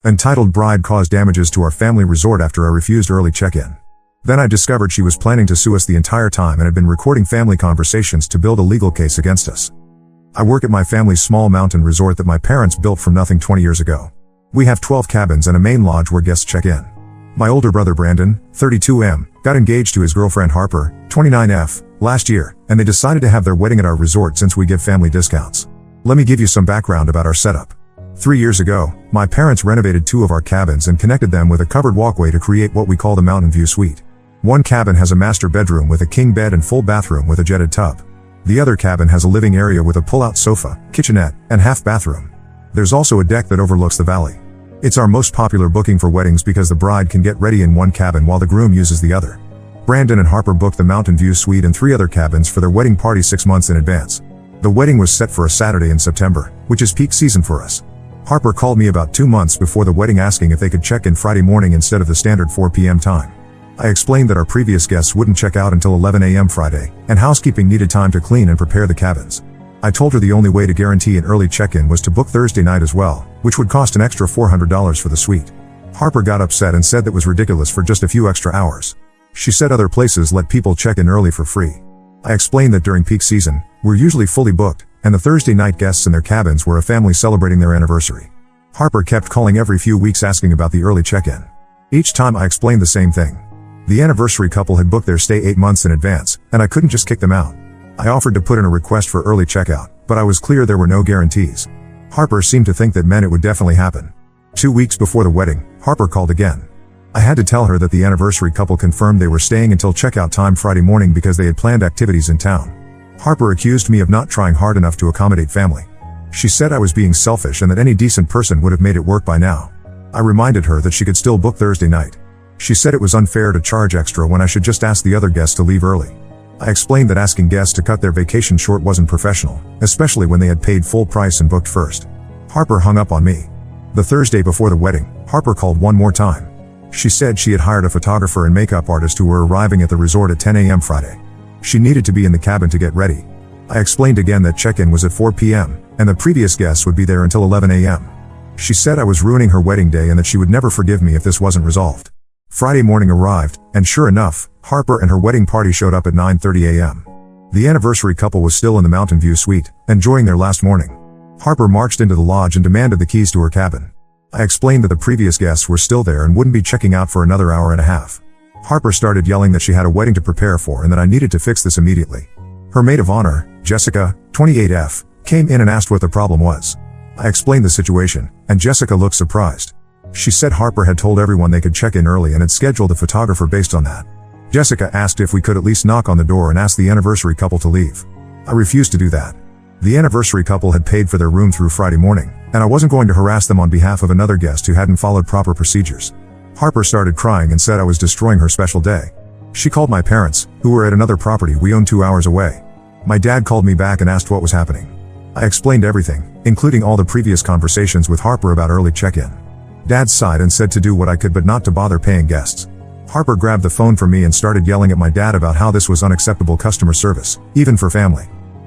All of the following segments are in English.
Entitled Bride caused damages to our family resort after I refused early check-in. Then I discovered she was planning to sue us the entire time and had been recording family conversations to build a legal case against us. I work at my family's small mountain resort that my parents built from nothing 20 years ago. We have 12 cabins and a main lodge where guests check in. My older brother Brandon, 32M, got engaged to his girlfriend Harper, 29F, last year, and they decided to have their wedding at our resort since we give family discounts. Let me give you some background about our setup. 3 years ago, my parents renovated 2 of our cabins and connected them with a covered walkway to create what we call the Mountain View Suite. One cabin has a master bedroom with a king bed and full bathroom with a jetted tub. The other cabin has a living area with a pull-out sofa, kitchenette, and half bathroom. There's also a deck that overlooks the valley. It's our most popular booking for weddings because the bride can get ready in one cabin while the groom uses the other. Brandon and Harper booked the Mountain View Suite and 3 other cabins for their wedding party 6 months in advance. The wedding was set for a Saturday in September, which is peak season for us. Harper called me about 2 months before the wedding asking if they could check in Friday morning instead of the standard 4 p.m. time. I explained that our previous guests wouldn't check out until 11 a.m. Friday, and housekeeping needed time to clean and prepare the cabins. I told her the only way to guarantee an early check-in was to book Thursday night as well, which would cost an extra $400 for the suite. Harper got upset and said that was ridiculous for just a few extra hours. She said other places let people check in early for free. I explained that during peak season, we're usually fully booked, and the Thursday night guests in their cabins were a family celebrating their anniversary. Harper kept calling every few weeks asking about the early check-in. Each time I explained the same thing. The anniversary couple had booked their stay 8 months in advance, and I couldn't just kick them out. I offered to put in a request for early checkout, but I was clear there were no guarantees. Harper seemed to think that meant it would definitely happen. 2 weeks before the wedding, Harper called again. I had to tell her that the anniversary couple confirmed they were staying until checkout time Friday morning because they had planned activities in town. Harper accused me of not trying hard enough to accommodate family. She said I was being selfish and that any decent person would have made it work by now. I reminded her that she could still book Thursday night. She said it was unfair to charge extra when I should just ask the other guests to leave early. I explained that asking guests to cut their vacation short wasn't professional, especially when they had paid full price and booked first. Harper hung up on me. The Thursday before the wedding, Harper called one more time. She said she had hired a photographer and makeup artist who were arriving at the resort at 10 a.m. Friday. She needed to be in the cabin to get ready. I explained again that check-in was at 4 p.m., and the previous guests would be there until 11 a.m. She said I was ruining her wedding day and that she would never forgive me if this wasn't resolved. Friday morning arrived, and sure enough, Harper and her wedding party showed up at 9:30 a.m. The anniversary couple was still in the Mountain View Suite, enjoying their last morning. Harper marched into the lodge and demanded the keys to her cabin. I explained that the previous guests were still there and wouldn't be checking out for another hour and a half. Harper started yelling that she had a wedding to prepare for and that I needed to fix this immediately. Her maid of honor, Jessica, 28F, came in and asked what the problem was. I explained the situation, and Jessica looked surprised. She said Harper had told everyone they could check in early and had scheduled a photographer based on that. Jessica asked if we could at least knock on the door and ask the anniversary couple to leave. I refused to do that. The anniversary couple had paid for their room through Friday morning, and I wasn't going to harass them on behalf of another guest who hadn't followed proper procedures. Harper started crying and said I was destroying her special day. She called my parents, who were at another property we owned 2 hours away. My dad called me back and asked what was happening. I explained everything, including all the previous conversations with Harper about early check-in. Dad sighed and said to do what I could but not to bother paying guests. Harper grabbed the phone from me and started yelling at my dad about how this was unacceptable customer service, even for family.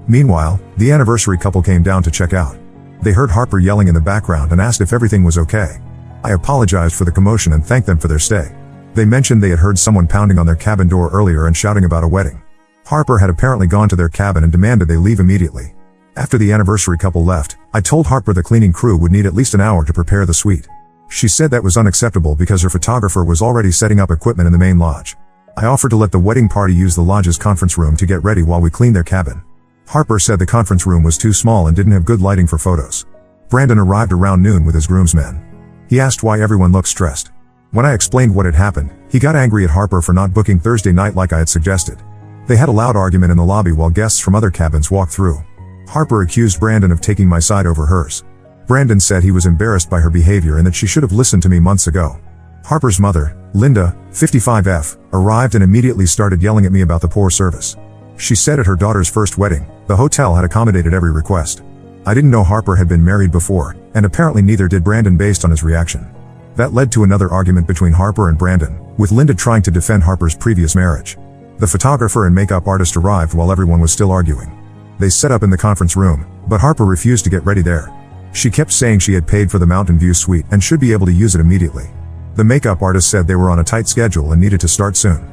Meanwhile, the anniversary couple came down to check out. They heard Harper yelling in the background and asked if everything was okay. I apologized for the commotion and thanked them for their stay. They mentioned they had heard someone pounding on their cabin door earlier and shouting about a wedding. Harper had apparently gone to their cabin and demanded they leave immediately. After the anniversary couple left, I told Harper the cleaning crew would need at least an hour to prepare the suite. She said that was unacceptable because her photographer was already setting up equipment in the main lodge. I offered to let the wedding party use the lodge's conference room to get ready while we cleaned their cabin. Harper said the conference room was too small and didn't have good lighting for photos. Brandon arrived around noon with his groomsmen. He asked why everyone looked stressed. When I explained what had happened, he got angry at Harper for not booking Thursday night like I had suggested. They had a loud argument in the lobby while guests from other cabins walked through. Harper accused Brandon of taking my side over hers. Brandon said he was embarrassed by her behavior and that she should have listened to me months ago. Harper's mother, Linda, 55F, arrived and immediately started yelling at me about the poor service. She said at her daughter's first wedding, the hotel had accommodated every request. I didn't know Harper had been married before, and apparently neither did Brandon based on his reaction. That led to another argument between Harper and Brandon, with Linda trying to defend Harper's previous marriage. The photographer and makeup artist arrived while everyone was still arguing. They set up in the conference room, but Harper refused to get ready there. She kept saying she had paid for the Mountain View suite and should be able to use it immediately. The makeup artist said they were on a tight schedule and needed to start soon.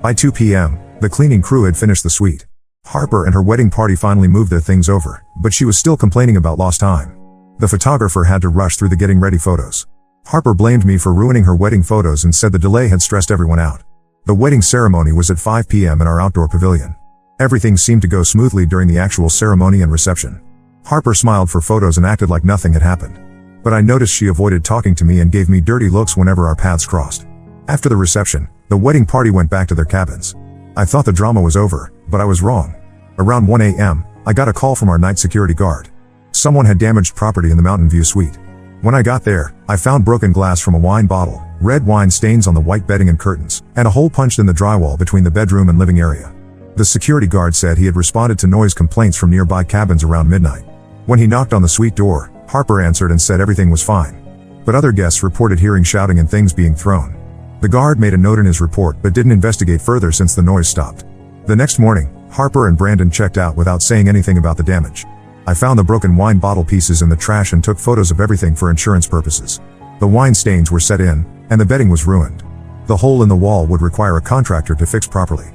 By 2 p.m., the cleaning crew had finished the suite. Harper and her wedding party finally moved their things over, but she was still complaining about lost time. The photographer had to rush through the getting ready photos. Harper blamed me for ruining her wedding photos and said the delay had stressed everyone out. The wedding ceremony was at 5 p.m. in our outdoor pavilion. Everything seemed to go smoothly during the actual ceremony and reception. Harper smiled for photos and acted like nothing had happened. But I noticed she avoided talking to me and gave me dirty looks whenever our paths crossed. After the reception, the wedding party went back to their cabins. I thought the drama was over, but I was wrong. Around 1 a.m., I got a call from our night security guard. Someone had damaged property in the Mountain View suite. When I got there, I found broken glass from a wine bottle, red wine stains on the white bedding and curtains, and a hole punched in the drywall between the bedroom and living area. The security guard said he had responded to noise complaints from nearby cabins around midnight. When he knocked on the suite door, Harper answered and said everything was fine. But other guests reported hearing shouting and things being thrown. The guard made a note in his report but didn't investigate further since the noise stopped. The next morning, Harper and Brandon checked out without saying anything about the damage. I found the broken wine bottle pieces in the trash and took photos of everything for insurance purposes. The wine stains were set in, and the bedding was ruined. The hole in the wall would require a contractor to fix properly.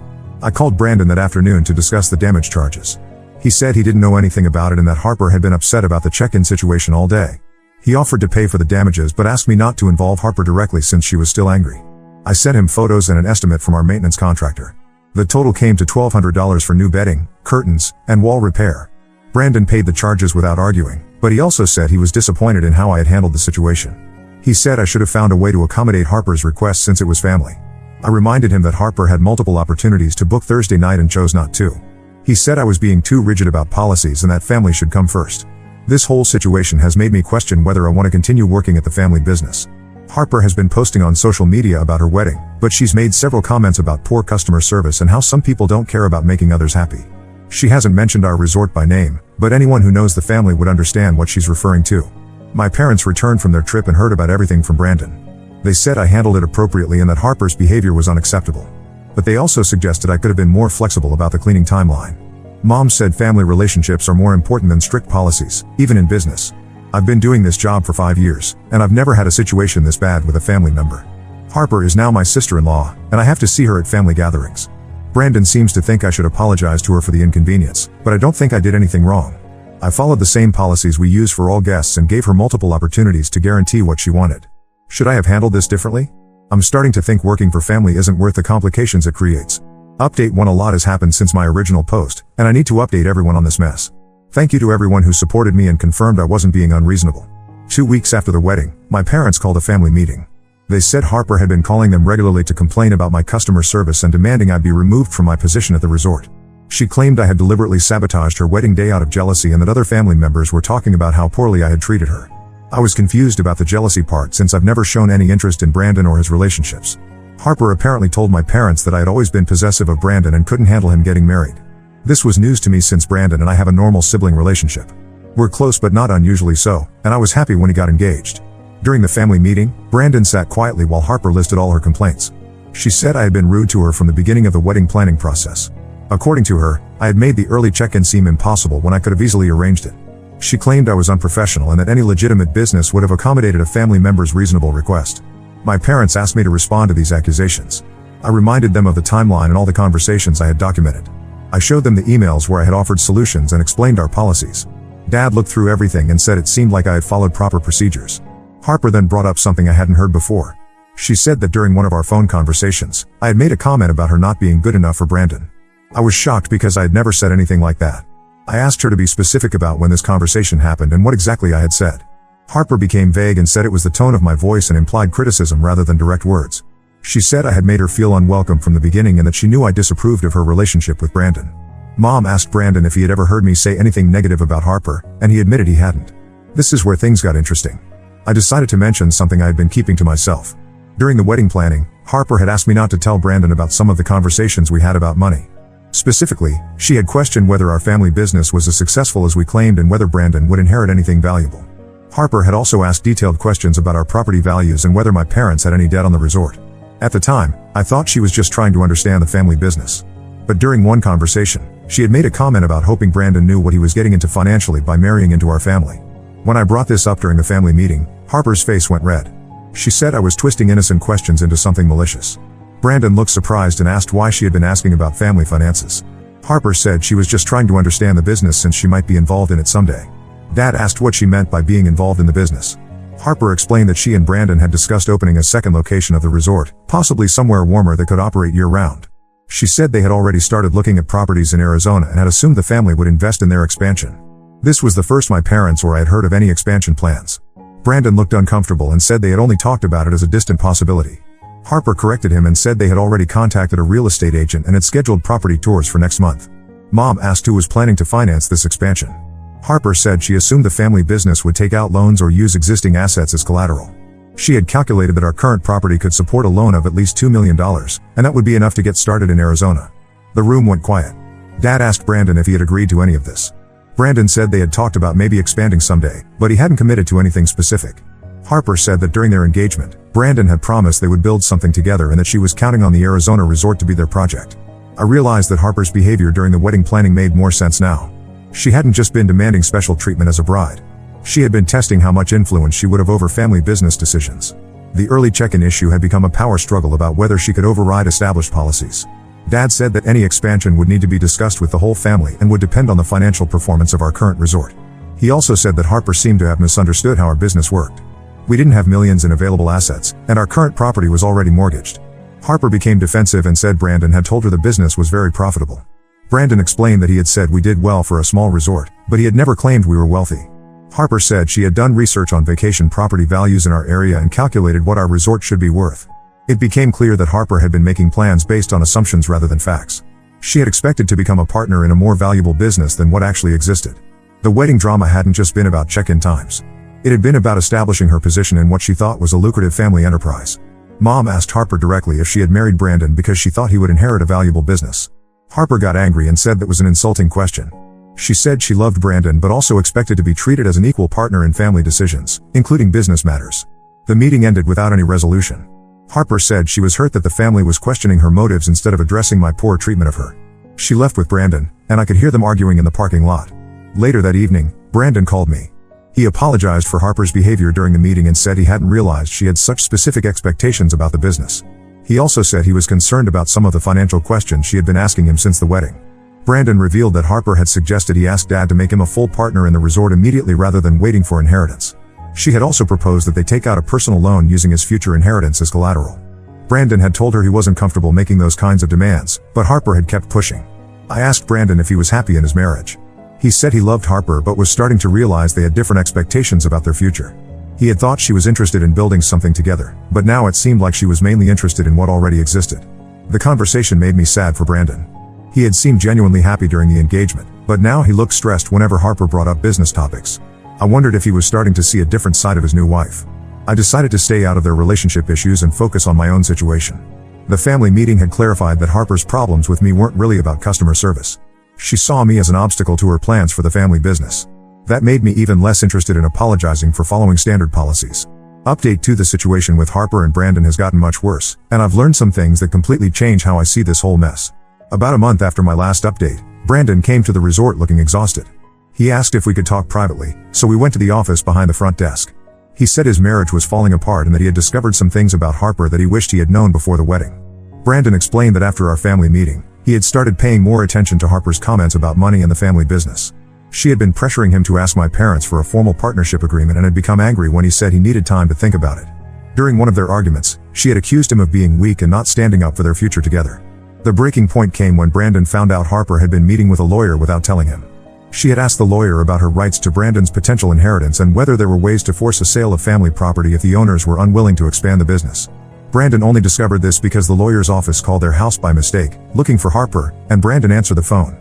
I called Brandon that afternoon to discuss the damage charges. He said he didn't know anything about it and that Harper had been upset about the check-in situation all day. He offered to pay for the damages but asked me not to involve Harper directly since she was still angry. I sent him photos and an estimate from our maintenance contractor. The total came to $1,200 for new bedding, curtains, and wall repair. Brandon paid the charges without arguing, but he also said he was disappointed in how I had handled the situation. He said I should have found a way to accommodate Harper's request since it was family. I reminded him that Harper had multiple opportunities to book Thursday night and chose not to. He said I was being too rigid about policies and that family should come first. This whole situation has made me question whether I want to continue working at the family business. Harper has been posting on social media about her wedding, but she's made several comments about poor customer service and how some people don't care about making others happy. She hasn't mentioned our resort by name, but anyone who knows the family would understand what she's referring to. My parents returned from their trip and heard about everything from Brandon. They said I handled it appropriately and that Harper's behavior was unacceptable. But they also suggested I could have been more flexible about the cleaning timeline. Mom said family relationships are more important than strict policies, even in business. I've been doing this job for 5 years, and I've never had a situation this bad with a family member. Harper is now my sister-in-law, and I have to see her at family gatherings. Brandon seems to think I should apologize to her for the inconvenience, but I don't think I did anything wrong. I followed the same policies we use for all guests and gave her multiple opportunities to guarantee what she wanted. Should I have handled this differently? I'm starting to think working for family isn't worth the complications it creates. Update 1: A lot has happened since my original post, and I need to update everyone on this mess. Thank you to everyone who supported me and confirmed I wasn't being unreasonable. 2 weeks after the wedding, my parents called a family meeting. They said Harper had been calling them regularly to complain about my customer service and demanding I be removed from my position at the resort. She claimed I had deliberately sabotaged her wedding day out of jealousy and that other family members were talking about how poorly I had treated her. I was confused about the jealousy part since I've never shown any interest in Brandon or his relationships. Harper apparently told my parents that I had always been possessive of Brandon and couldn't handle him getting married. This was news to me since Brandon and I have a normal sibling relationship. We're close but not unusually so, and I was happy when he got engaged. During the family meeting, Brandon sat quietly while Harper listed all her complaints. She said I had been rude to her from the beginning of the wedding planning process. According to her, I had made the early check-in seem impossible when I could have easily arranged it. She claimed I was unprofessional and that any legitimate business would have accommodated a family member's reasonable request. My parents asked me to respond to these accusations. I reminded them of the timeline and all the conversations I had documented. I showed them the emails where I had offered solutions and explained our policies. Dad looked through everything and said it seemed like I had followed proper procedures. Harper then brought up something I hadn't heard before. She said that during one of our phone conversations, I had made a comment about her not being good enough for Brandon. I was shocked because I had never said anything like that. I asked her to be specific about when this conversation happened and what exactly I had said. Harper became vague and said it was the tone of my voice and implied criticism rather than direct words. She said I had made her feel unwelcome from the beginning and that she knew I disapproved of her relationship with Brandon. Mom asked Brandon if he had ever heard me say anything negative about Harper, and he admitted he hadn't. This is where things got interesting. I decided to mention something I had been keeping to myself. During the wedding planning, Harper had asked me not to tell Brandon about some of the conversations we had about money. Specifically, she had questioned whether our family business was as successful as we claimed and whether Brandon would inherit anything valuable. Harper had also asked detailed questions about our property values and whether my parents had any debt on the resort. At the time, I thought she was just trying to understand the family business. But during one conversation, she had made a comment about hoping Brandon knew what he was getting into financially by marrying into our family. When I brought this up during the family meeting, Harper's face went red. She said I was twisting innocent questions into something malicious. Brandon looked surprised and asked why she had been asking about family finances. Harper said she was just trying to understand the business since she might be involved in it someday. Dad asked what she meant by being involved in the business. Harper explained that she and Brandon had discussed opening a second location of the resort, possibly somewhere warmer that could operate year-round. She said they had already started looking at properties in Arizona and had assumed the family would invest in their expansion. This was the first my parents or I had heard of any expansion plans. Brandon looked uncomfortable and said they had only talked about it as a distant possibility. Harper corrected him and said they had already contacted a real estate agent and had scheduled property tours for next month. Mom asked who was planning to finance this expansion. Harper said she assumed the family business would take out loans or use existing assets as collateral. She had calculated that our current property could support a loan of at least $2 million, and that would be enough to get started in Arizona. The room went quiet. Dad asked Brandon if he had agreed to any of this. Brandon said they had talked about maybe expanding someday, but he hadn't committed to anything specific. Harper said that during their engagement, Brandon had promised they would build something together and that she was counting on the Arizona resort to be their project. I realized that Harper's behavior during the wedding planning made more sense now. She hadn't just been demanding special treatment as a bride. She had been testing how much influence she would have over family business decisions. The early check-in issue had become a power struggle about whether she could override established policies. Dad said that any expansion would need to be discussed with the whole family and would depend on the financial performance of our current resort. He also said that Harper seemed to have misunderstood how our business worked. We didn't have millions in available assets, and our current property was already mortgaged. Harper became defensive and said Brandon had told her the business was very profitable. Brandon explained that he had said we did well for a small resort, but he had never claimed we were wealthy. Harper said she had done research on vacation property values in our area and calculated what our resort should be worth. It became clear that Harper had been making plans based on assumptions rather than facts. She had expected to become a partner in a more valuable business than what actually existed. The wedding drama hadn't just been about check-in times. It had been about establishing her position in what she thought was a lucrative family enterprise. Mom asked Harper directly if she had married Brandon because she thought he would inherit a valuable business. Harper got angry and said that was an insulting question. She said she loved Brandon but also expected to be treated as an equal partner in family decisions, including business matters. The meeting ended without any resolution. Harper said she was hurt that the family was questioning her motives instead of addressing my poor treatment of her. She left with Brandon, and I could hear them arguing in the parking lot. Later that evening, Brandon called me. He apologized for Harper's behavior during the meeting and said he hadn't realized she had such specific expectations about the business. He also said he was concerned about some of the financial questions she had been asking him since the wedding. Brandon revealed that Harper had suggested he ask Dad to make him a full partner in the resort immediately rather than waiting for inheritance. She had also proposed that they take out a personal loan using his future inheritance as collateral. Brandon had told her he wasn't comfortable making those kinds of demands, but Harper had kept pushing. I asked Brandon if he was happy in his marriage. He said he loved Harper but was starting to realize they had different expectations about their future. He had thought she was interested in building something together, but now it seemed like she was mainly interested in what already existed. The conversation made me sad for Brandon. He had seemed genuinely happy during the engagement, but now he looked stressed whenever Harper brought up business topics. I wondered if he was starting to see a different side of his new wife. I decided to stay out of their relationship issues and focus on my own situation. The family meeting had clarified that Harper's problems with me weren't really about customer service. She saw me as an obstacle to her plans for the family business. That made me even less interested in apologizing for following standard policies. Update 2: the situation with Harper and Brandon has gotten much worse, and I've learned some things that completely change how I see this whole mess. About a month after my last update, Brandon came to the resort looking exhausted. He asked if we could talk privately, so we went to the office behind the front desk. He said his marriage was falling apart and that he had discovered some things about Harper that he wished he had known before the wedding. Brandon explained that after our family meeting, he had started paying more attention to Harper's comments about money and the family business. She had been pressuring him to ask my parents for a formal partnership agreement and had become angry when he said he needed time to think about it. During one of their arguments, she had accused him of being weak and not standing up for their future together. The breaking point came when Brandon found out Harper had been meeting with a lawyer without telling him. She had asked the lawyer about her rights to Brandon's potential inheritance and whether there were ways to force a sale of family property if the owners were unwilling to expand the business. Brandon only discovered this because the lawyer's office called their house by mistake, looking for Harper, and Brandon answered the phone.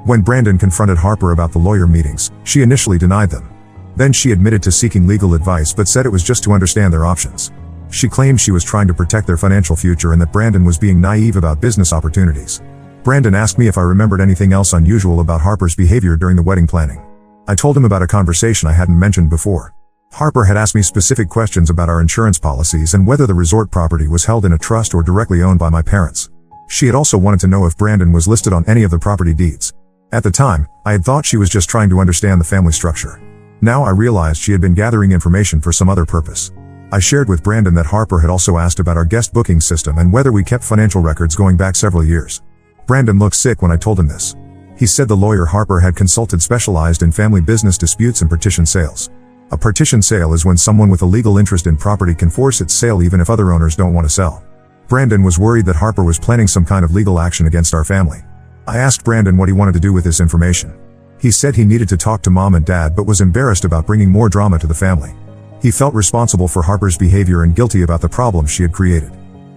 When Brandon confronted Harper about the lawyer meetings, she initially denied them. Then she admitted to seeking legal advice but said it was just to understand their options. She claimed she was trying to protect their financial future and that Brandon was being naive about business opportunities. Brandon asked me if I remembered anything else unusual about Harper's behavior during the wedding planning. I told him about a conversation I hadn't mentioned before. Harper had asked me specific questions about our insurance policies and whether the resort property was held in a trust or directly owned by my parents. She had also wanted to know if Brandon was listed on any of the property deeds. At the time, I had thought she was just trying to understand the family structure. Now I realized she had been gathering information for some other purpose. I shared with Brandon that Harper had also asked about our guest booking system and whether we kept financial records going back several years. Brandon looked sick when I told him this. He said the lawyer Harper had consulted specialized in family business disputes and partition sales. A partition sale is when someone with a legal interest in property can force its sale even if other owners don't want to sell. Brandon was worried that Harper was planning some kind of legal action against our family. I asked Brandon what he wanted to do with this information. He said he needed to talk to Mom and Dad but was embarrassed about bringing more drama to the family. He felt responsible for Harper's behavior and guilty about the problems she had created.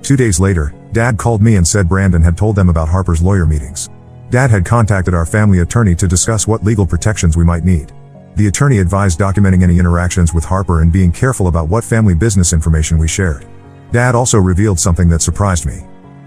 2 days later, Dad called me and said Brandon had told them about Harper's lawyer meetings. Dad had contacted our family attorney to discuss what legal protections we might need. The attorney advised documenting any interactions with Harper and being careful about what family business information we shared. Dad also revealed something that surprised me.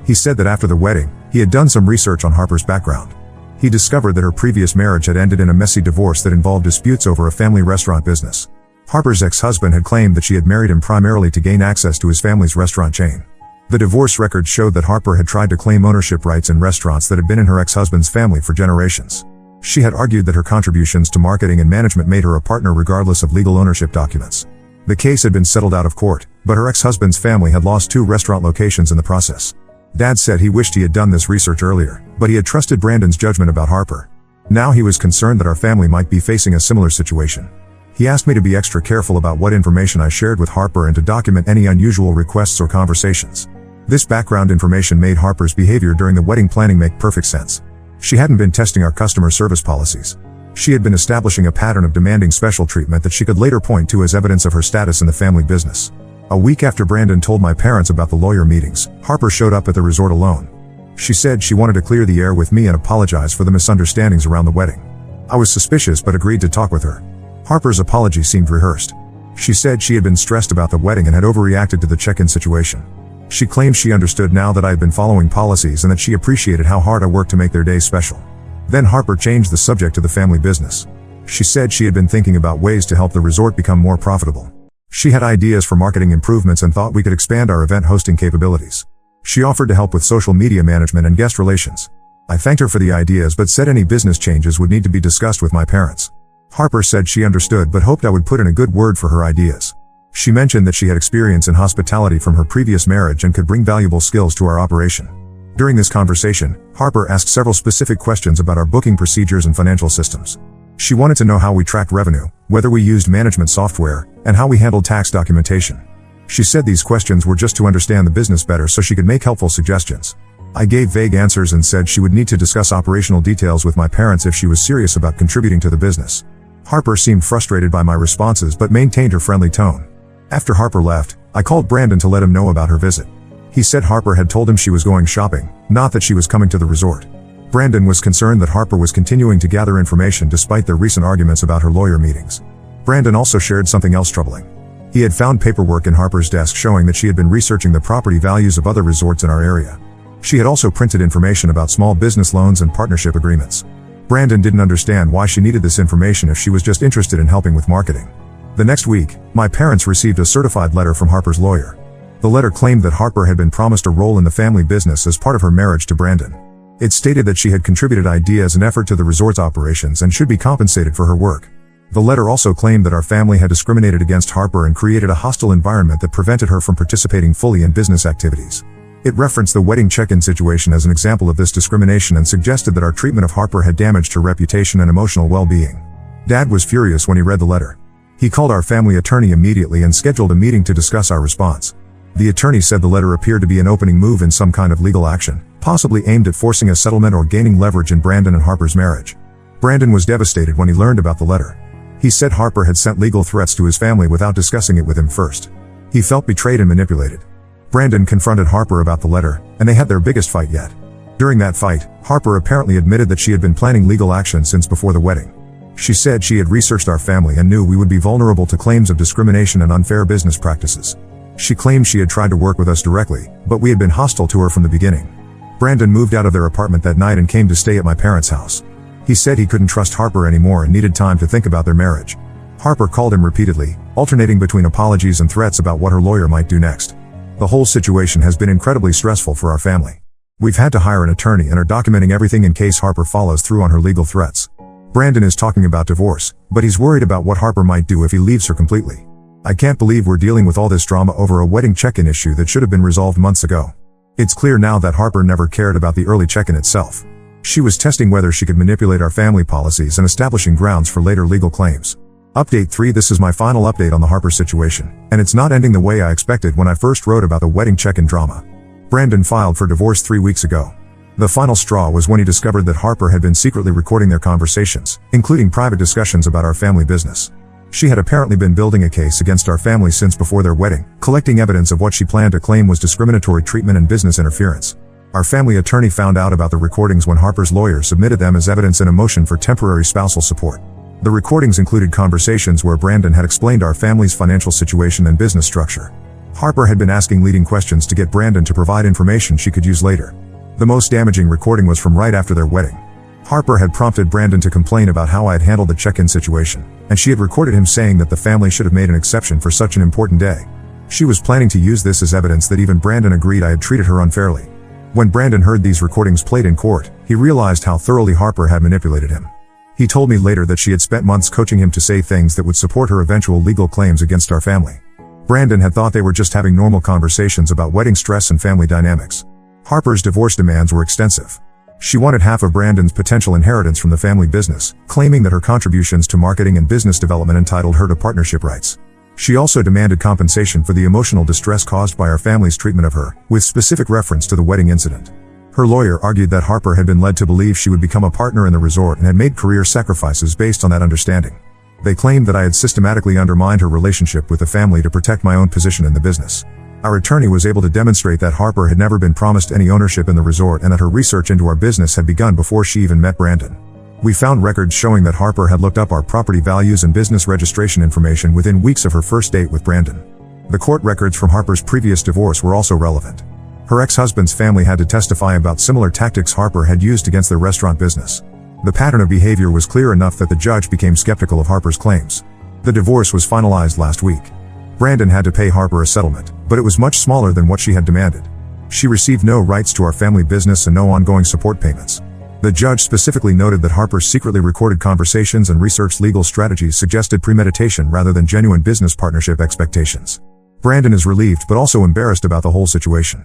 He said that after the wedding, he had done some research on Harper's background. He discovered that her previous marriage had ended in a messy divorce that involved disputes over a family restaurant business. Harper's ex-husband had claimed that she had married him primarily to gain access to his family's restaurant chain. The divorce record showed that Harper had tried to claim ownership rights in restaurants that had been in her ex-husband's family for generations. She had argued that her contributions to marketing and management made her a partner regardless of legal ownership documents. The case had been settled out of court, but her ex-husband's family had lost 2 restaurant locations in the process. Dad said he wished he had done this research earlier, but he had trusted Brandon's judgment about Harper. Now he was concerned that our family might be facing a similar situation. He asked me to be extra careful about what information I shared with Harper and to document any unusual requests or conversations. This background information made Harper's behavior during the wedding planning make perfect sense. She hadn't been testing our customer service policies. She had been establishing a pattern of demanding special treatment that she could later point to as evidence of her status in the family business. A week after Brandon told my parents about the lawyer meetings, Harper showed up at the resort alone. She said she wanted to clear the air with me and apologize for the misunderstandings around the wedding. I was suspicious but agreed to talk with her. Harper's apology seemed rehearsed. She said she had been stressed about the wedding and had overreacted to the check-in situation. She claimed she understood now that I had been following policies and that she appreciated how hard I worked to make their day special. Then Harper changed the subject to the family business. She said she had been thinking about ways to help the resort become more profitable. She had ideas for marketing improvements and thought we could expand our event hosting capabilities. She offered to help with social media management and guest relations. I thanked her for the ideas but said any business changes would need to be discussed with my parents. Harper said she understood but hoped I would put in a good word for her ideas. She mentioned that she had experience in hospitality from her previous marriage and could bring valuable skills to our operation. During this conversation, Harper asked several specific questions about our booking procedures and financial systems. She wanted to know how we tracked revenue, whether we used management software, and how we handled tax documentation. She said these questions were just to understand the business better so she could make helpful suggestions. I gave vague answers and said she would need to discuss operational details with my parents if she was serious about contributing to the business. Harper seemed frustrated by my responses but maintained her friendly tone. After Harper left, I called Brandon to let him know about her visit. He said Harper had told him she was going shopping, not that she was coming to the resort. Brandon was concerned that Harper was continuing to gather information despite their recent arguments about her lawyer meetings. Brandon also shared something else troubling. He had found paperwork in Harper's desk showing that she had been researching the property values of other resorts in our area. She had also printed information about small business loans and partnership agreements. Brandon didn't understand why she needed this information if she was just interested in helping with marketing. The next week, my parents received a certified letter from Harper's lawyer. The letter claimed that Harper had been promised a role in the family business as part of her marriage to Brandon. It stated that she had contributed ideas and effort to the resort's operations and should be compensated for her work. The letter also claimed that our family had discriminated against Harper and created a hostile environment that prevented her from participating fully in business activities. It referenced the wedding check-in situation as an example of this discrimination and suggested that our treatment of Harper had damaged her reputation and emotional well-being. Dad was furious when he read the letter. He called our family attorney immediately and scheduled a meeting to discuss our response. The attorney said the letter appeared to be an opening move in some kind of legal action, possibly aimed at forcing a settlement or gaining leverage in Brandon and Harper's marriage. Brandon was devastated when he learned about the letter. He said Harper had sent legal threats to his family without discussing it with him first. He felt betrayed and manipulated. Brandon confronted Harper about the letter, and they had their biggest fight yet. During that fight, Harper apparently admitted that she had been planning legal action since before the wedding. She said she had researched our family and knew we would be vulnerable to claims of discrimination and unfair business practices. She claimed she had tried to work with us directly, but we had been hostile to her from the beginning. Brandon moved out of their apartment that night and came to stay at my parents' house. He said he couldn't trust Harper anymore and needed time to think about their marriage. Harper called him repeatedly, alternating between apologies and threats about what her lawyer might do next. The whole situation has been incredibly stressful for our family. We've had to hire an attorney and are documenting everything in case Harper follows through on her legal threats. Brandon is talking about divorce, but he's worried about what Harper might do if he leaves her completely. I can't believe we're dealing with all this drama over a wedding check-in issue that should have been resolved months ago. It's clear now that Harper never cared about the early check-in itself. She was testing whether she could manipulate our family policies and establishing grounds for later legal claims. Update 3. This is my final update on the Harper situation, and it's not ending the way I expected when I first wrote about the wedding check-in drama. Brandon filed for divorce 3 weeks ago. The final straw was when he discovered that Harper had been secretly recording their conversations, including private discussions about our family business. She had apparently been building a case against our family since before their wedding, collecting evidence of what she planned to claim was discriminatory treatment and business interference. Our family attorney found out about the recordings when Harper's lawyer submitted them as evidence in a motion for temporary spousal support. The recordings included conversations where Brandon had explained our family's financial situation and business structure. Harper had been asking leading questions to get Brandon to provide information she could use later. The most damaging recording was from right after their wedding. Harper had prompted Brandon to complain about how I had handled the check-in situation, and she had recorded him saying that the family should have made an exception for such an important day. She was planning to use this as evidence that even Brandon agreed I had treated her unfairly. When Brandon heard these recordings played in court, he realized how thoroughly Harper had manipulated him. He told me later that she had spent months coaching him to say things that would support her eventual legal claims against our family. Brandon had thought they were just having normal conversations about wedding stress and family dynamics. Harper's divorce demands were extensive. She wanted half of Brandon's potential inheritance from the family business, claiming that her contributions to marketing and business development entitled her to partnership rights. She also demanded compensation for the emotional distress caused by our family's treatment of her, with specific reference to the wedding incident. Her lawyer argued that Harper had been led to believe she would become a partner in the resort and had made career sacrifices based on that understanding. They claimed that I had systematically undermined her relationship with the family to protect my own position in the business. Our attorney was able to demonstrate that Harper had never been promised any ownership in the resort and that her research into our business had begun before she even met Brandon. We found records showing that Harper had looked up our property values and business registration information within weeks of her first date with Brandon. The court records from Harper's previous divorce were also relevant. Her ex-husband's family had to testify about similar tactics Harper had used against their restaurant business. The pattern of behavior was clear enough that the judge became skeptical of Harper's claims. The divorce was finalized last week. Brandon had to pay Harper a settlement, but it was much smaller than what she had demanded. She received no rights to our family business and no ongoing support payments. The judge specifically noted that Harper's secretly recorded conversations and researched legal strategies suggested premeditation rather than genuine business partnership expectations. Brandon is relieved but also embarrassed about the whole situation.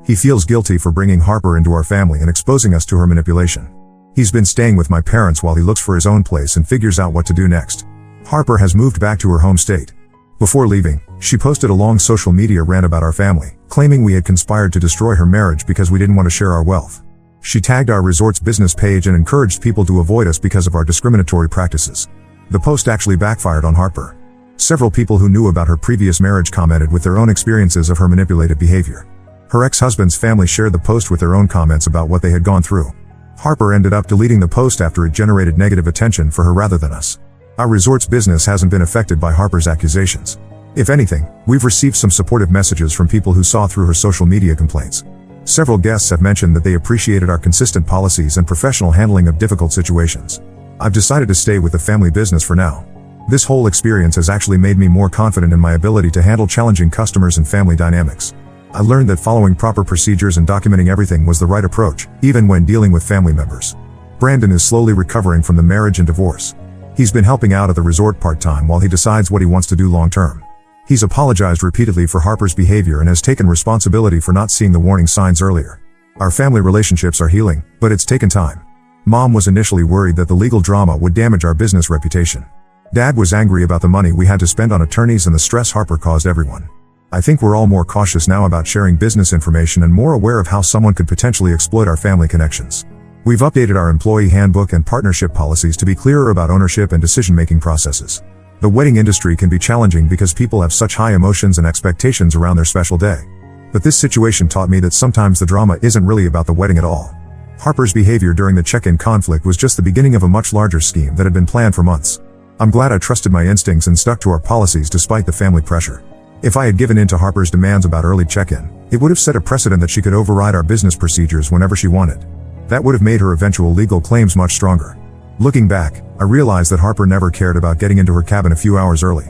He feels guilty for bringing Harper into our family and exposing us to her manipulation. He's been staying with my parents while he looks for his own place and figures out what to do next. Harper has moved back to her home state. Before leaving, she posted a long social media rant about our family, claiming we had conspired to destroy her marriage because we didn't want to share our wealth. She tagged our resort's business page and encouraged people to avoid us because of our discriminatory practices. The post actually backfired on Harper. Several people who knew about her previous marriage commented with their own experiences of her manipulative behavior. Her ex-husband's family shared the post with their own comments about what they had gone through. Harper ended up deleting the post after it generated negative attention for her rather than us. Our resort's business hasn't been affected by Harper's accusations. If anything, we've received some supportive messages from people who saw through her social media complaints. Several guests have mentioned that they appreciated our consistent policies and professional handling of difficult situations. I've decided to stay with the family business for now. This whole experience has actually made me more confident in my ability to handle challenging customers and family dynamics. I learned that following proper procedures and documenting everything was the right approach, even when dealing with family members. Brandon is slowly recovering from the marriage and divorce. He's been helping out at the resort part-time while he decides what he wants to do long-term. He's apologized repeatedly for Harper's behavior and has taken responsibility for not seeing the warning signs earlier. Our family relationships are healing, but it's taken time. Mom was initially worried that the legal drama would damage our business reputation. Dad was angry about the money we had to spend on attorneys and the stress Harper caused everyone. I think we're all more cautious now about sharing business information and more aware of how someone could potentially exploit our family connections. We've updated our employee handbook and partnership policies to be clearer about ownership and decision-making processes. The wedding industry can be challenging because people have such high emotions and expectations around their special day. But this situation taught me that sometimes the drama isn't really about the wedding at all. Harper's behavior during the check-in conflict was just the beginning of a much larger scheme that had been planned for months. I'm glad I trusted my instincts and stuck to our policies despite the family pressure. If I had given in to Harper's demands about early check-in, it would have set a precedent that she could override our business procedures whenever she wanted. That would have made her eventual legal claims much stronger. Looking back, I realized that Harper never cared about getting into her cabin a few hours early.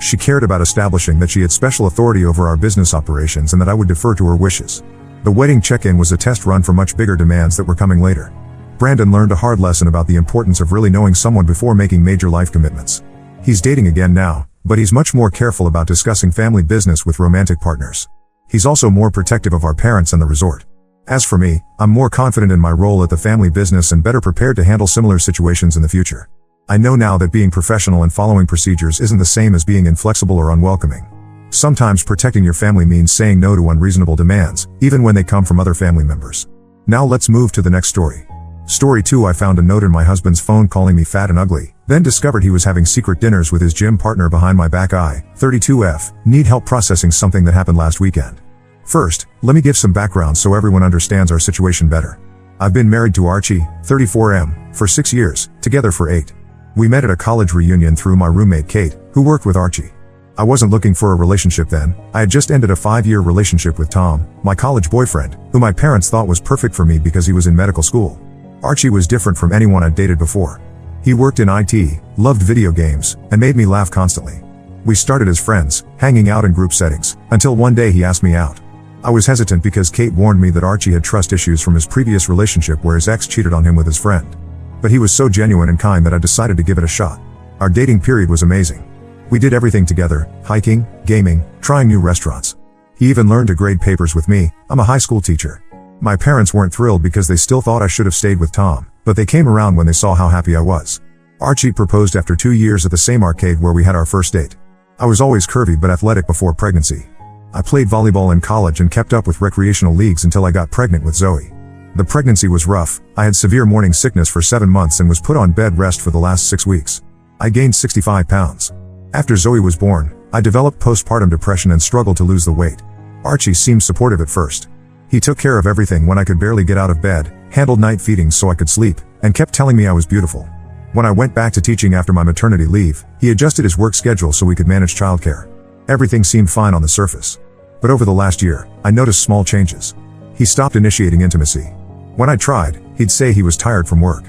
She cared about establishing that she had special authority over our business operations and that I would defer to her wishes. The wedding check-in was a test run for much bigger demands that were coming later. Brandon learned a hard lesson about the importance of really knowing someone before making major life commitments. He's dating again now, but he's much more careful about discussing family business with romantic partners. He's also more protective of our parents and the resort. As for me, I'm more confident in my role at the family business and better prepared to handle similar situations in the future. I know now that being professional and following procedures isn't the same as being inflexible or unwelcoming. Sometimes protecting your family means saying no to unreasonable demands, even when they come from other family members. Now let's move to the next story. Story 2. I found a note in my husband's phone calling me fat and ugly, then discovered he was having secret dinners with his gym partner behind my back. 32F, need help processing something that happened last weekend. First, let me give some background so everyone understands our situation better. I've been married to Archie, 34M, for 6 years, together for 8. We met at a college reunion through my roommate Kate, who worked with Archie. I wasn't looking for a relationship then. I had just ended a 5-year relationship with Tom, my college boyfriend, who my parents thought was perfect for me because he was in medical school. Archie was different from anyone I'd dated before. He worked in IT, loved video games, and made me laugh constantly. We started as friends, hanging out in group settings, until one day he asked me out. I was hesitant because Kate warned me that Archie had trust issues from his previous relationship where his ex cheated on him with his friend. But he was so genuine and kind that I decided to give it a shot. Our dating period was amazing. We did everything together, hiking, gaming, trying new restaurants. He even learned to grade papers with me. I'm a high school teacher. My parents weren't thrilled because they still thought I should have stayed with Tom, but they came around when they saw how happy I was. Archie proposed after 2 years at the same arcade where we had our first date. I was always curvy but athletic before pregnancy. I played volleyball in college and kept up with recreational leagues until I got pregnant with Zoe. The pregnancy was rough. I had severe morning sickness for 7 months and was put on bed rest for the last 6 weeks. I gained 65 pounds. After Zoe was born, I developed postpartum depression and struggled to lose the weight. Archie seemed supportive at first. He took care of everything when I could barely get out of bed, handled night feedings so I could sleep, and kept telling me I was beautiful. When I went back to teaching after my maternity leave, he adjusted his work schedule so we could manage childcare. Everything seemed fine on the surface. But over the last year, I noticed small changes. He stopped initiating intimacy. When I tried, he'd say he was tired from work.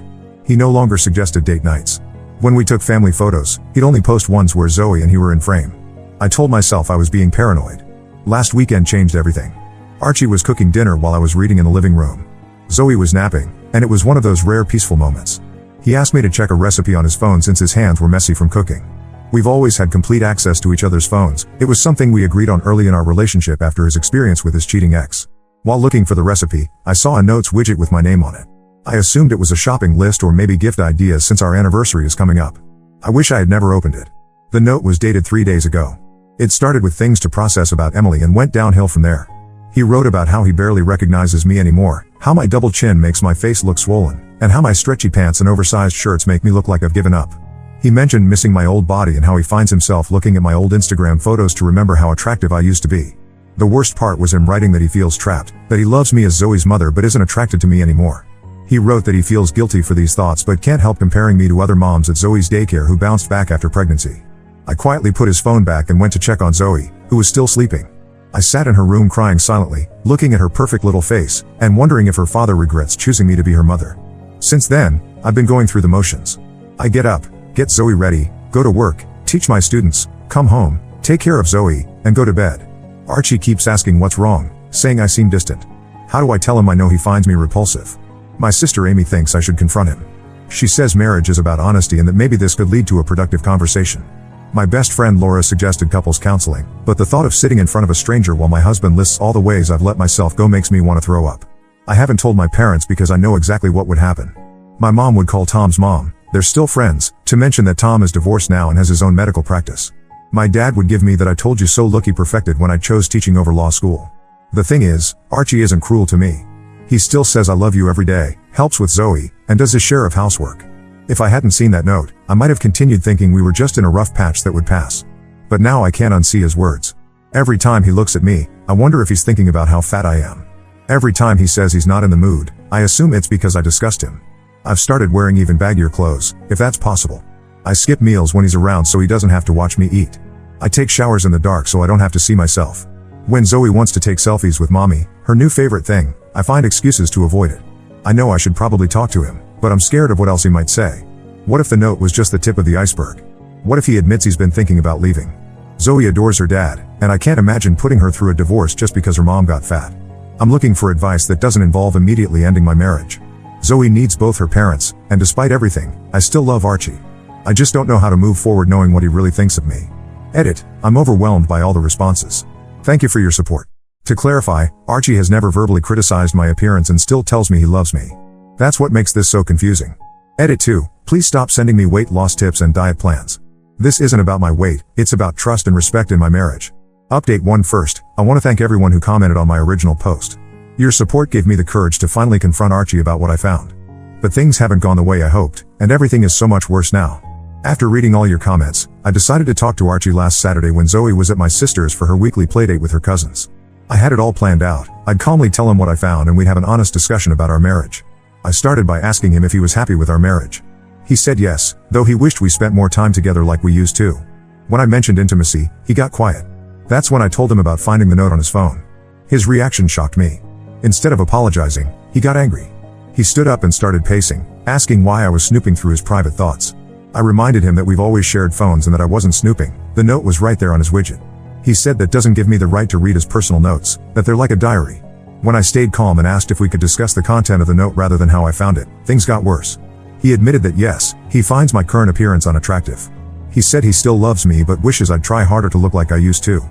He no longer suggested date nights. When we took family photos, he'd only post ones where Zoe and he were in frame. I told myself I was being paranoid. Last weekend changed everything. Archie was cooking dinner while I was reading in the living room. Zoe was napping, and it was one of those rare peaceful moments. He asked me to check a recipe on his phone since his hands were messy from cooking. We've always had complete access to each other's phones. It was something we agreed on early in our relationship after his experience with his cheating ex. While looking for the recipe, I saw a notes widget with my name on it. I assumed it was a shopping list or maybe gift ideas since our anniversary is coming up. I wish I had never opened it. The note was dated 3 days ago. It started with things to process about Emily and went downhill from there. He wrote about how he barely recognizes me anymore, how my double chin makes my face look swollen, and how my stretchy pants and oversized shirts make me look like I've given up. He mentioned missing my old body and how he finds himself looking at my old Instagram photos to remember how attractive I used to be. The worst part was him writing that he feels trapped, that he loves me as Zoe's mother but isn't attracted to me anymore. He wrote that he feels guilty for these thoughts but can't help comparing me to other moms at Zoe's daycare who bounced back after pregnancy. I quietly put his phone back and went to check on Zoe, who was still sleeping. I sat in her room crying silently, looking at her perfect little face, and wondering if her father regrets choosing me to be her mother. Since then, I've been going through the motions. I get up, get Zoe ready, go to work, teach my students, come home, take care of Zoe, and go to bed. Archie keeps asking what's wrong, saying I seem distant. How do I tell him I know he finds me repulsive? My sister Amy thinks I should confront him. She says marriage is about honesty and that maybe this could lead to a productive conversation. My best friend Laura suggested couples counseling, but the thought of sitting in front of a stranger while my husband lists all the ways I've let myself go makes me want to throw up. I haven't told my parents because I know exactly what would happen. My mom would call Tom's mom, they're still friends, to mention that Tom is divorced now and has his own medical practice. My dad would give me that I told you so look he perfected when I chose teaching over law school. The thing is, Archie isn't cruel to me. He still says I love you every day, helps with Zoe, and does his share of housework. If I hadn't seen that note, I might have continued thinking we were just in a rough patch that would pass. But now I can't unsee his words. Every time he looks at me, I wonder if he's thinking about how fat I am. Every time he says he's not in the mood, I assume it's because I disgust him. I've started wearing even baggier clothes, if that's possible. I skip meals when he's around so he doesn't have to watch me eat. I take showers in the dark so I don't have to see myself. When Zoe wants to take selfies with mommy, her new favorite thing, I find excuses to avoid it. I know I should probably talk to him, but I'm scared of what else he might say. What if the note was just the tip of the iceberg? What if he admits he's been thinking about leaving? Zoe adores her dad, and I can't imagine putting her through a divorce just because her mom got fat. I'm looking for advice that doesn't involve immediately ending my marriage. Zoe needs both her parents, and despite everything, I still love Archie. I just don't know how to move forward knowing what he really thinks of me. Edit, I'm overwhelmed by all the responses. Thank you for your support. To clarify, Archie has never verbally criticized my appearance and still tells me he loves me. That's what makes this so confusing. Edit 2, please stop sending me weight loss tips and diet plans. This isn't about my weight, it's about trust and respect in my marriage. Update 1 first, I want to thank everyone who commented on my original post. Your support gave me the courage to finally confront Archie about what I found. But things haven't gone the way I hoped, and everything is so much worse now. After reading all your comments, I decided to talk to Archie last Saturday when Zoe was at my sister's for her weekly playdate with her cousins. I had it all planned out. I'd calmly tell him what I found and we'd have an honest discussion about our marriage. I started by asking him if he was happy with our marriage. He said yes, though he wished we spent more time together like we used to. When I mentioned intimacy, he got quiet. That's when I told him about finding the note on his phone. His reaction shocked me. Instead of apologizing, he got angry. He stood up and started pacing, asking why I was snooping through his private thoughts. I reminded him that we've always shared phones and that I wasn't snooping. The note was right there on his widget. He said that doesn't give me the right to read his personal notes, that they're like a diary. When I stayed calm and asked if we could discuss the content of the note rather than how I found it, things got worse. He admitted that yes, he finds my current appearance unattractive. He said he still loves me but wishes I'd try harder to look like I used to.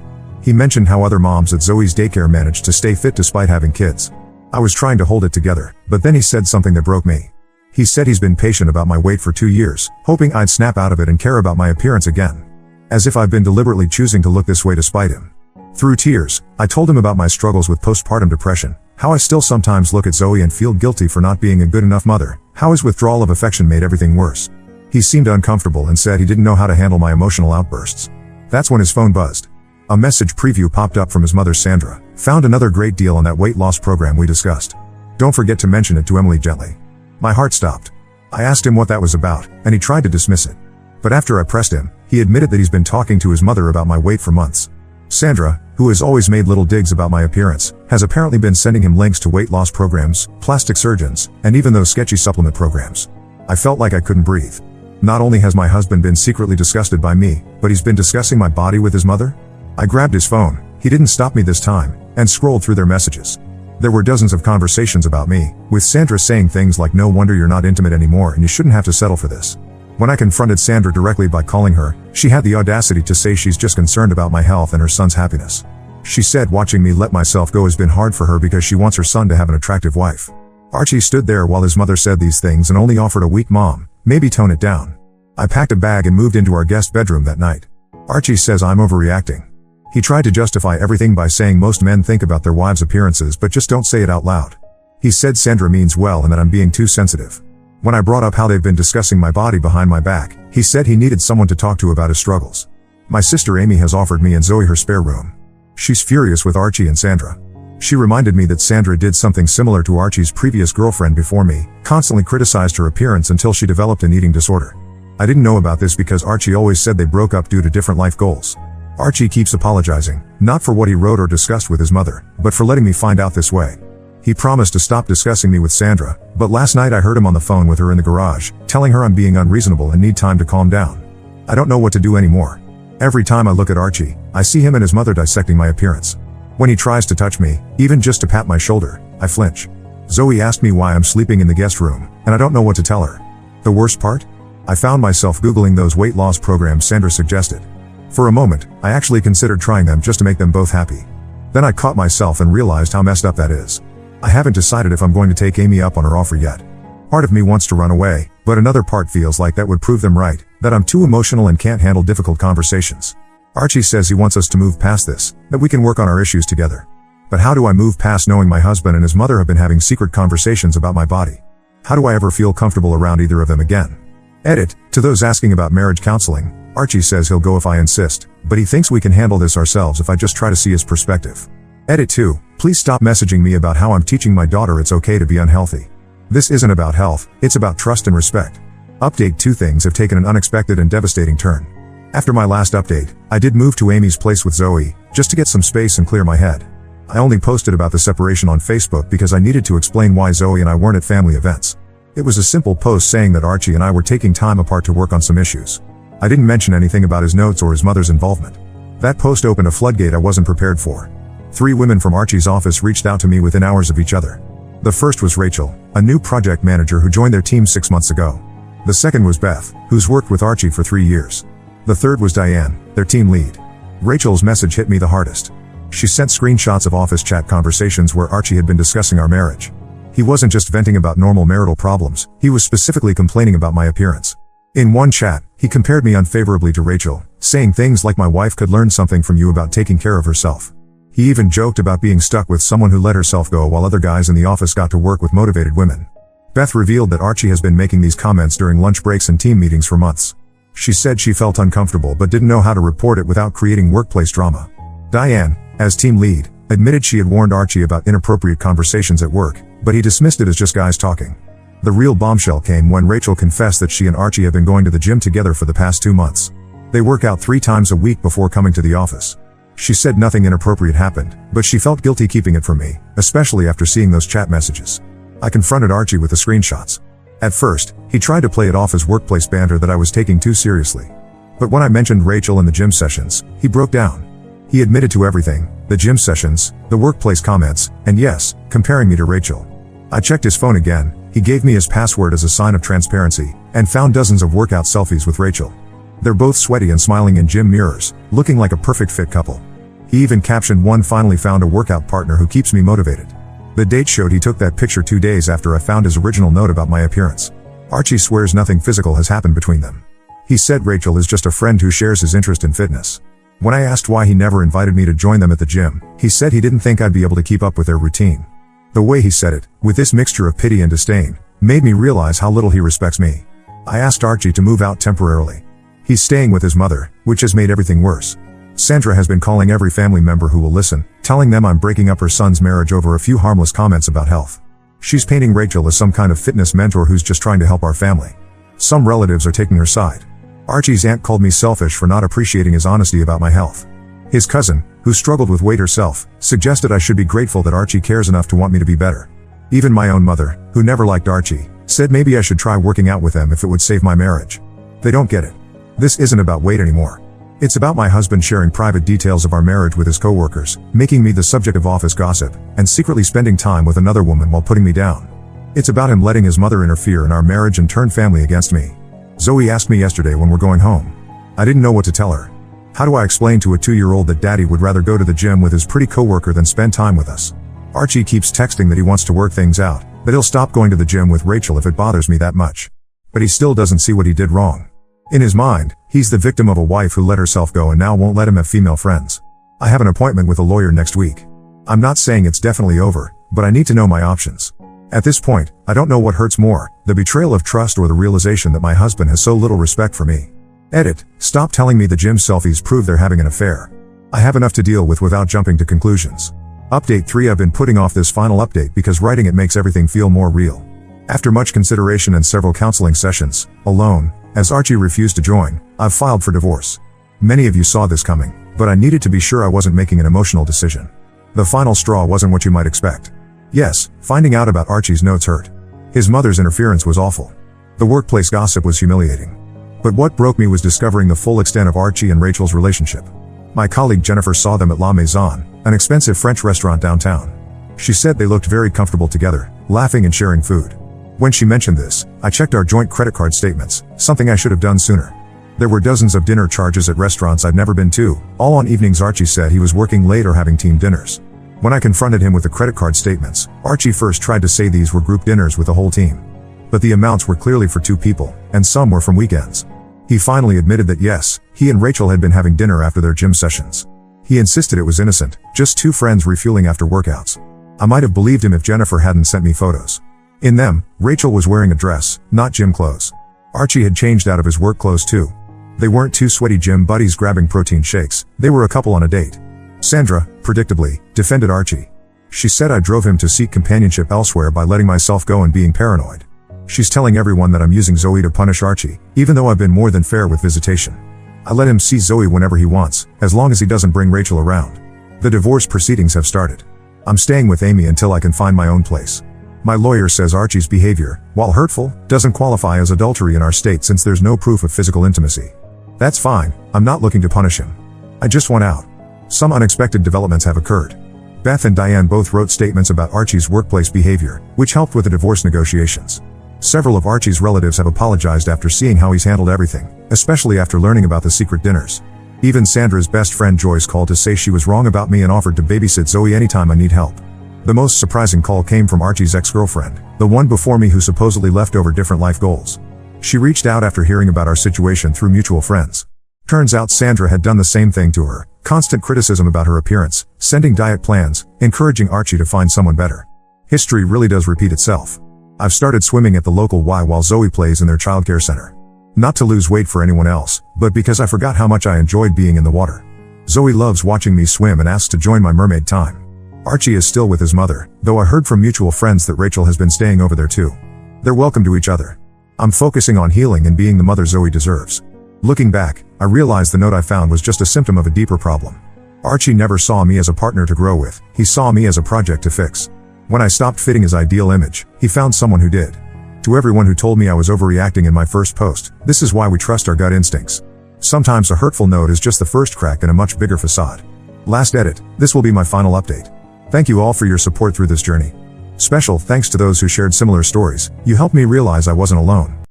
He mentioned how other moms at Zoe's daycare managed to stay fit despite having kids. I was trying to hold it together, but then he said something that broke me. He said he's been patient about my weight for 2 years, hoping I'd snap out of it and care about my appearance again. As if I've been deliberately choosing to look this way despite him. Through tears, I told him about my struggles with postpartum depression, how I still sometimes look at Zoe and feel guilty for not being a good enough mother, how his withdrawal of affection made everything worse. He seemed uncomfortable and said he didn't know how to handle my emotional outbursts. That's when his phone buzzed. A message preview popped up from his mother Sandra. Found another great deal on that weight loss program we discussed. Don't forget to mention it to Emily gently. My heart stopped. I asked him what that was about, and he tried to dismiss it. But after I pressed him, he admitted that he's been talking to his mother about my weight for months. Sandra, who has always made little digs about my appearance, has apparently been sending him links to weight loss programs, plastic surgeons, and even those sketchy supplement programs. I felt like I couldn't breathe. Not only has my husband been secretly disgusted by me, but he's been discussing my body with his mother? I grabbed his phone, he didn't stop me this time, and scrolled through their messages. There were dozens of conversations about me, with Sandra saying things like no wonder you're not intimate anymore and you shouldn't have to settle for this. When I confronted Sandra directly by calling her, she had the audacity to say she's just concerned about my health and her son's happiness. She said watching me let myself go has been hard for her because she wants her son to have an attractive wife. Archie stood there while his mother said these things and only offered a weak mom, maybe tone it down. I packed a bag and moved into our guest bedroom that night. Archie says I'm overreacting. He tried to justify everything by saying most men think about their wives' appearances but just don't say it out loud. He said Sandra means well and that I'm being too sensitive. When I brought up how they've been discussing my body behind my back, he said he needed someone to talk to about his struggles. My sister Amy has offered me and Zoe her spare room. She's furious with Archie and Sandra. She reminded me that Sandra did something similar to Archie's previous girlfriend before me, constantly criticized her appearance until she developed an eating disorder. I didn't know about this because Archie always said they broke up due to different life goals. Archie keeps apologizing, not for what he wrote or discussed with his mother, but for letting me find out this way. He promised to stop discussing me with Sandra, but last night I heard him on the phone with her in the garage, telling her I'm being unreasonable and need time to calm down. I don't know what to do anymore. Every time I look at Archie, I see him and his mother dissecting my appearance. When he tries to touch me, even just to pat my shoulder, I flinch. Zoe asked me why I'm sleeping in the guest room, and I don't know what to tell her. The worst part? I found myself Googling those weight loss programs Sandra suggested. For a moment, I actually considered trying them just to make them both happy. Then I caught myself and realized how messed up that is. I haven't decided if I'm going to take Amy up on her offer yet. Part of me wants to run away, but another part feels like that would prove them right, that I'm too emotional and can't handle difficult conversations. Archie says he wants us to move past this, that we can work on our issues together. But how do I move past knowing my husband and his mother have been having secret conversations about my body? How do I ever feel comfortable around either of them again? Edit, to those asking about marriage counseling, Archie says he'll go if I insist, but he thinks we can handle this ourselves if I just try to see his perspective. Edit 2, please stop messaging me about how I'm teaching my daughter it's okay to be unhealthy. This isn't about health, it's about trust and respect. Update 2 things have taken an unexpected and devastating turn. After my last update, I did move to Amy's place with Zoe, just to get some space and clear my head. I only posted about the separation on Facebook because I needed to explain why Zoe and I weren't at family events. It was a simple post saying that Archie and I were taking time apart to work on some issues. I didn't mention anything about his notes or his mother's involvement. That post opened a floodgate I wasn't prepared for. 3 women from Archie's office reached out to me within hours of each other. The first was Rachel, a new project manager who joined their team 6 months ago. The second was Beth, who's worked with Archie for 3 years. The third was Diane, their team lead. Rachel's message hit me the hardest. She sent screenshots of office chat conversations where Archie had been discussing our marriage. He wasn't just venting about normal marital problems, he was specifically complaining about my appearance. In one chat, he compared me unfavorably to Rachel, saying things like my wife could learn something from you about taking care of herself. He even joked about being stuck with someone who let herself go while other guys in the office got to work with motivated women. Beth revealed that Archie has been making these comments during lunch breaks and team meetings for months. She said she felt uncomfortable but didn't know how to report it without creating workplace drama. Diane, as team lead, admitted she had warned Archie about inappropriate conversations at work, but he dismissed it as just guys talking. The real bombshell came when Rachel confessed that she and Archie have been going to the gym together for the past 2 months. They work out 3 times a week before coming to the office. She said nothing inappropriate happened, but she felt guilty keeping it from me, especially after seeing those chat messages. I confronted Archie with the screenshots. At first, he tried to play it off as workplace banter that I was taking too seriously. But when I mentioned Rachel and the gym sessions, he broke down. He admitted to everything, the gym sessions, the workplace comments, and yes, comparing me to Rachel. I checked his phone again, he gave me his password as a sign of transparency, and found dozens of workout selfies with Rachel. They're both sweaty and smiling in gym mirrors, looking like a perfect fit couple. He even captioned one finally found a workout partner who keeps me motivated. The date showed he took that picture 2 days after I found his original note about my appearance. Archie swears nothing physical has happened between them. He said Rachel is just a friend who shares his interest in fitness. When I asked why he never invited me to join them at the gym, he said he didn't think I'd be able to keep up with their routine. The way he said it, with this mixture of pity and disdain, made me realize how little he respects me. I asked Archie to move out temporarily. He's staying with his mother, which has made everything worse. Sandra has been calling every family member who will listen, telling them I'm breaking up her son's marriage over a few harmless comments about health. She's painting Rachel as some kind of fitness mentor who's just trying to help our family. Some relatives are taking her side. Archie's aunt called me selfish for not appreciating his honesty about my health. His cousin, who struggled with weight herself, suggested I should be grateful that Archie cares enough to want me to be better. Even my own mother, who never liked Archie, said maybe I should try working out with them if it would save my marriage. They don't get it. This isn't about weight anymore. It's about my husband sharing private details of our marriage with his coworkers, making me the subject of office gossip, and secretly spending time with another woman while putting me down. It's about him letting his mother interfere in our marriage and turn family against me. Zoe asked me yesterday when we're going home. I didn't know what to tell her. How do I explain to a 2-year-old that daddy would rather go to the gym with his pretty coworker than spend time with us? Archie keeps texting that he wants to work things out, that he'll stop going to the gym with Rachel if it bothers me that much. But he still doesn't see what he did wrong. In his mind, he's the victim of a wife who let herself go and now won't let him have female friends. I have an appointment with a lawyer next week. I'm not saying it's definitely over, but I need to know my options. At this point, I don't know what hurts more, the betrayal of trust or the realization that my husband has so little respect for me. Edit, stop telling me the gym selfies prove they're having an affair. I have enough to deal with without jumping to conclusions. Update 3 I've been putting off this final update because writing it makes everything feel more real. After much consideration and several counseling sessions, alone, as Archie refused to join, I've filed for divorce. Many of you saw this coming, but I needed to be sure I wasn't making an emotional decision. The final straw wasn't what you might expect. Yes, finding out about Archie's notes hurt. His mother's interference was awful. The workplace gossip was humiliating. But what broke me was discovering the full extent of Archie and Rachel's relationship. My colleague Jennifer saw them at La Maison, an expensive French restaurant downtown. She said they looked very comfortable together, laughing and sharing food. When she mentioned this, I checked our joint credit card statements, something I should have done sooner. There were dozens of dinner charges at restaurants I'd never been to, all on evenings Archie said he was working late or having team dinners. When I confronted him with the credit card statements, Archie first tried to say these were group dinners with the whole team. But the amounts were clearly for 2 people, and some were from weekends. He finally admitted that yes, he and Rachel had been having dinner after their gym sessions. He insisted it was innocent, just 2 friends refueling after workouts. I might have believed him if Jennifer hadn't sent me photos. In them, Rachel was wearing a dress, not gym clothes. Archie had changed out of his work clothes too. They weren't 2 sweaty gym buddies grabbing protein shakes, they were a couple on a date. Sandra, predictably, defended Archie. She said I drove him to seek companionship elsewhere by letting myself go and being paranoid. She's telling everyone that I'm using Zoe to punish Archie, even though I've been more than fair with visitation. I let him see Zoe whenever he wants, as long as he doesn't bring Rachel around. The divorce proceedings have started. I'm staying with Amy until I can find my own place. My lawyer says Archie's behavior, while hurtful, doesn't qualify as adultery in our state since there's no proof of physical intimacy. That's fine, I'm not looking to punish him. I just want out. Some unexpected developments have occurred. Beth and Diane both wrote statements about Archie's workplace behavior, which helped with the divorce negotiations. Several of Archie's relatives have apologized after seeing how he's handled everything, especially after learning about the secret dinners. Even Sandra's best friend Joyce called to say she was wrong about me and offered to babysit Zoe anytime I need help. The most surprising call came from Archie's ex-girlfriend, the one before me who supposedly left over different life goals. She reached out after hearing about our situation through mutual friends. Turns out Sandra had done the same thing to her, constant criticism about her appearance, sending diet plans, encouraging Archie to find someone better. History really does repeat itself. I've started swimming at the local Y while Zoe plays in their childcare center. Not to lose weight for anyone else, but because I forgot how much I enjoyed being in the water. Zoe loves watching me swim and asks to join my mermaid time. Archie is still with his mother, though I heard from mutual friends that Rachel has been staying over there too. They're welcome to each other. I'm focusing on healing and being the mother Zoe deserves. Looking back, I realized the note I found was just a symptom of a deeper problem. Archie never saw me as a partner to grow with, he saw me as a project to fix. When I stopped fitting his ideal image, he found someone who did. To everyone who told me I was overreacting in my first post, this is why we trust our gut instincts. Sometimes a hurtful note is just the first crack in a much bigger facade. Last edit, this will be my final update. Thank you all for your support through this journey. Special thanks to those who shared similar stories, you helped me realize I wasn't alone.